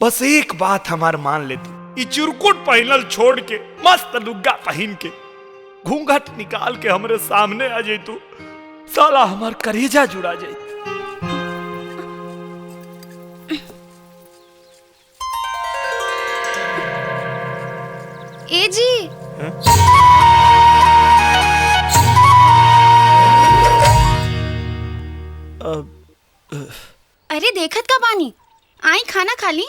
बस एक बात हमार मान ले तू, ई चिरकुट पहनल छोड़ के मस्त लुग्गा पहन के घूंघट निकाल के हमरे सामने आ जाई तू, साला हमार करेजा जुड़ा जाई। ए जी अरे देखत का बानी, आई खाना खा ली।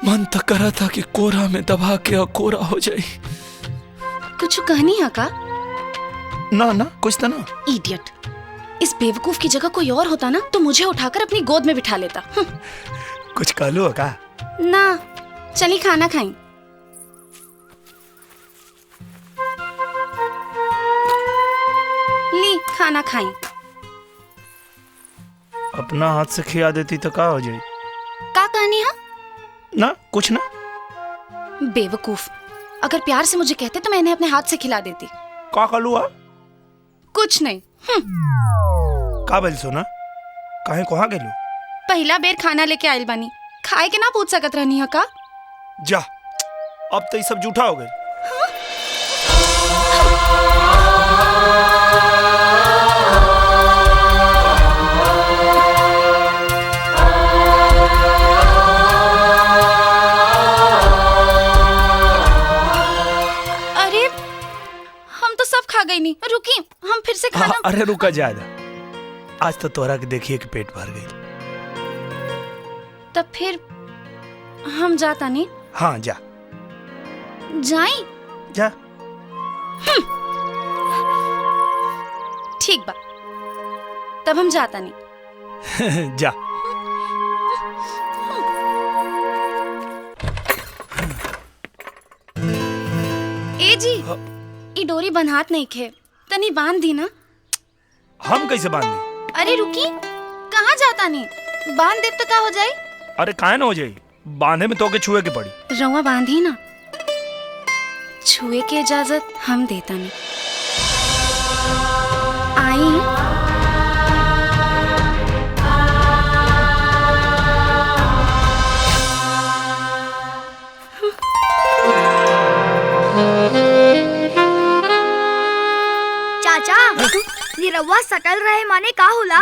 मन तो करा था कि कोरा में दबा के अकोरा हो जाए। कुछ कहनी है का? ना ना कुछ तो ना। इडियट, इस बेवकूफ की जगह कोई और होता ना तो मुझे उठाकर अपनी गोद में बिठा लेता। कुछ कहलू है का? ना, चली खाना खाई। ली खाना खाई। अपना हाथ से खिया देती तो का हो जाए? का कहनी है? ना कुछ ना। बेवकूफ, अगर प्यार से मुझे कहते तो मैं इन्हें अपने हाथ से खिला देती। का कहलू है? कुछ नहीं। का बोल सोना, काहे कहाँ गेलू? पहला बेर खाना लेके आयल बानी, खाए के ना पूछ सकत रहनी है का? जा, अब तो ये सब झूठा हो गए। अरे हम तो सब खा गई नहीं, रुकी हम फिर से खाना। अरे रुका ज्यादा, आज तो तोरा के देखिए कि पेट भर गई। तब फिर हम जाता नहीं। हाँ जा। जाई? जा। ठीक बा, तब हम जाता नहीं। जा। ए जी, ई डोरी बंधात नहीं खे, तनी बांध दी ना। हम कैसे बांधे? अरे रुकी, कहाँ जाता नहीं? बांध दे तो क्या हो जाए? अरे काहे ना हो जाए, बांधे में तो के छुए के पड़ी। रवा बांधी ना, छुए के इजाजत हम देता नहीं। आई चाचा, निरहुआ सकल रहे माने का होला?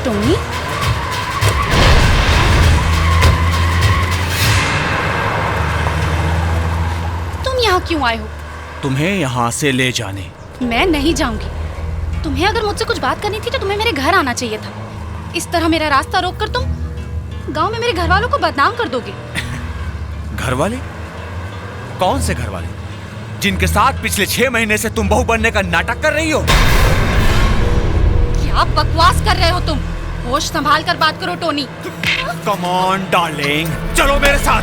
टोनी, तुम यहाँ क्यों आए हो? तुम्हें यहाँ से ले जाने। मैं नहीं जाऊंगी। तुम्हें अगर मुझसे कुछ बात करनी थी तो तुम्हें मेरे घर आना चाहिए था। इस तरह मेरा रास्ता रोककर तुम गांव में मेरे घर वालों को बदनाम कर दोगे। घर वाले? कौन से घर वाले? जिनके साथ पिछले 6 महीने से तुम बहू बनने का नाटक कर रही हो? क्या बकवास कर रहे हो तुम? होश संभाल कर बात करो टोनी। कम ऑन डार्लिंग, चलो मेरे साथ।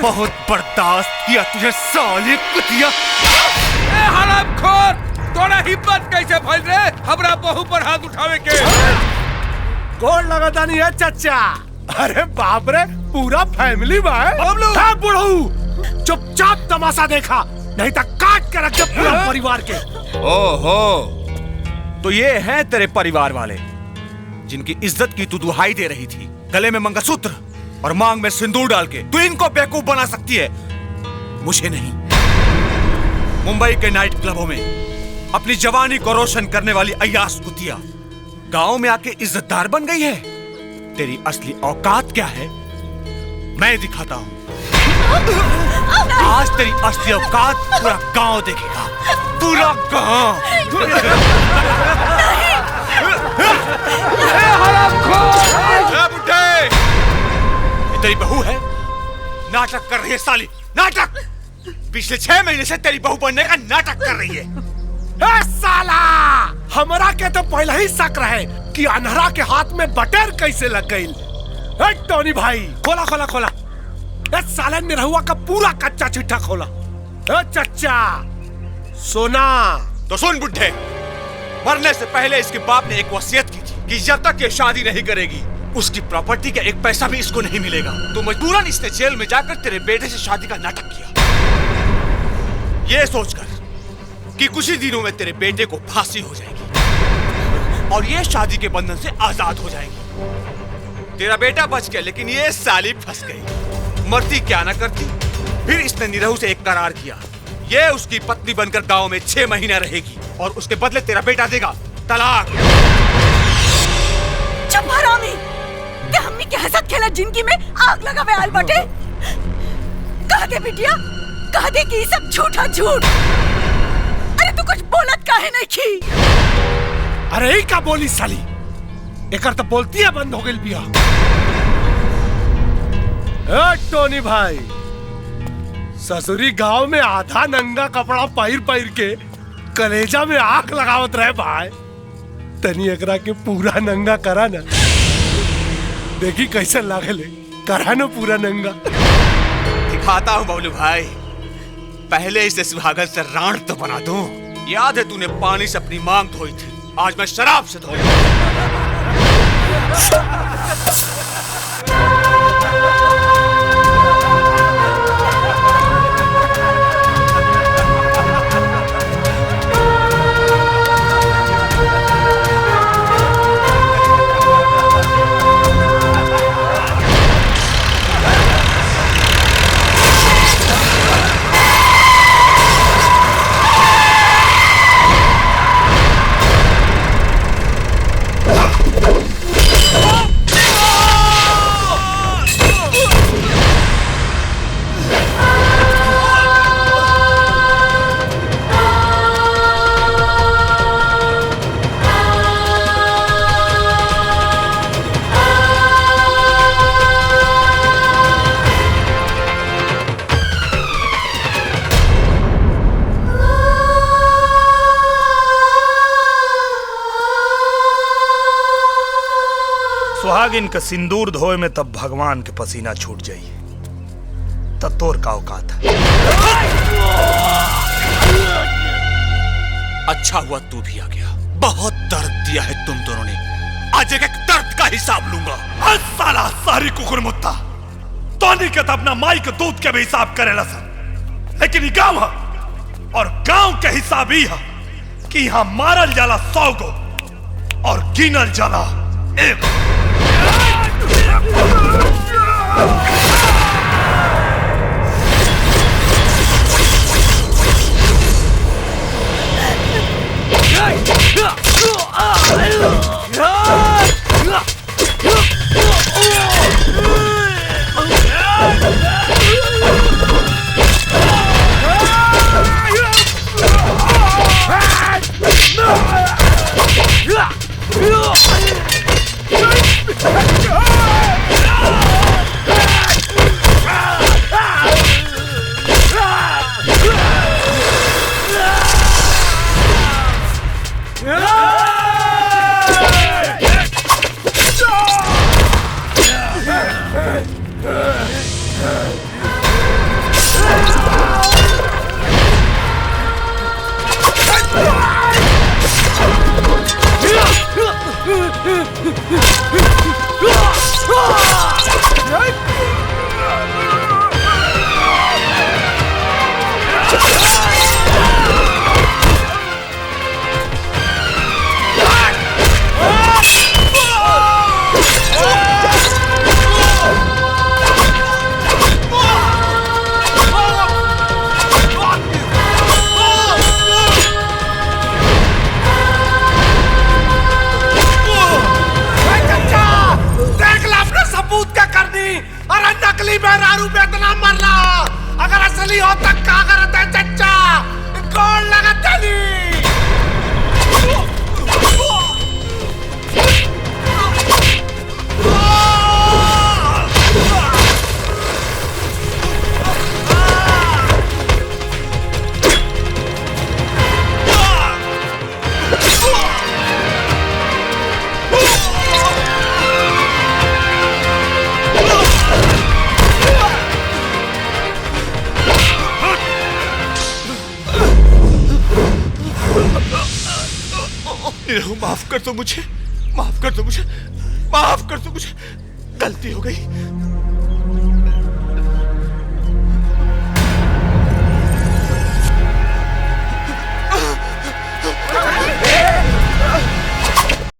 बहुत बर्दाश्त किया तुझे साली कुतिया। हरामखोर, तोरा हिम्मत कैसे भइल रे हमरा बहू पर हाथ उठावे के? कौन लगाता नहीं है चाचा? अरे बाप रे, पूरा फैमिली बा है। बुढ़ऊ, चुपचाप तमाशा देखा, नहीं तो काट के रख दे पूरा परिवार के। ओहो, तो ये हैं तेरे परिवार वाले जिनकी इज्जत की तू दुहाई दे रही थी। गले में मंगलसूत्र और मांग में सिंदूर डाल के तू इनको बेवकूफ बना सकती है, मुझे नहीं। मुंबई के नाइट क्लबों में अपनी जवानी को रोशन करने वाली अय्याश कुतिया गांव में आके इज्जतदार बन गई है। तेरी असली औकात क्या है मैं दिखाता हूं। आज तेरी असली औकात पूरा गांव देखेगा। पूरा गांव। बुड्ढे, ये तेरी बहू है? नाटक कर रही है साली, नाटक। पिछले 6 महीने से तेरी बहू बनने का नाटक कर रही है। साला, हमरा के तो पहले ही शक रहे कि अनहरा के हाथ में बटेर कैसे लग गई। टोनी भाई, खोला खोला खोला। साले निरहुआ का पूरा कच्चा चिट्ठा खोला। चच्चा सोना। तो सुन बुड्ढे, मरने से पहले इसके बाप ने एक वसीयत की थी कि जब तक ये शादी नहीं करेगी उसकी प्रॉपर्टी का एक पैसा भी इसको नहीं मिलेगा। तो मजबूरन इसने जेल में जाकर तेरे बेटे से शादी का नाटक किया, ये सोचकर कि कुछ ही दिनों में तेरे बेटे को फांसी हो जाएगी और ये शादी के बंधन से आजाद हो जाएगी। तेरा बेटा बच गया, लेकिन ये साली फंस गई। मरती क्या ना करती। फिर इसने निरहु से एक करार किया, ये उसकी पत्नी बनकर गांव में 6 महीना रहेगी और उसके बदले तेरा बेटा देगा तलाक। चुप हरामी, क्या हमनी के हसद खेला जिंदगी में आग लगा वे आल बटे। कह दे बिटिया, कह दे कि सब झूठा झूठ। अरे तू कुछ बोलत काहे नहीं की? अरे ही का बोली साली, एकर तो बोलती है बंद हो गई बिया। टोनी भाई, ससुरी गांव में आधा नंगा कपड़ा पहिर पहिर के कलेजा में आग लगावत रहे भाई। तनी एकरा के पूरा नंगा करा ना, देखी कैसे लागले। करा ना पूरा नंगा। दिखाता हूँ बबलू भाई, पहले इसे सुहागन से राण तो बना दूं। याद है तूने पानी से अपनी मांग धोई थी, आज मैं शराब से धोई। सुहागिन का सिंदूर धोए में तब भगवान के पसीना छूट जाइए, तब तोर का औकात है। अच्छा हुआ तू भी आ गया, बहुत दर्द दिया है तुम दोनों ने, आज एक दर्द का हिसाब लूंगा। साला सारी कुकुर मुत्ता तोनी के अपना माई के दूध के भी हिसाब करेला सर, लेकिन ये गांव है और गांव के हिसाब ही है कि यहाँ मारल जाला 100 गो और गिनल जाला 1। अगर असली हो तक का करता है चच्चा, कौन लगा तेली? माफ कर दो मुझे, माफ कर दो मुझे, माफ कर दो मुझे, गलती हो गई।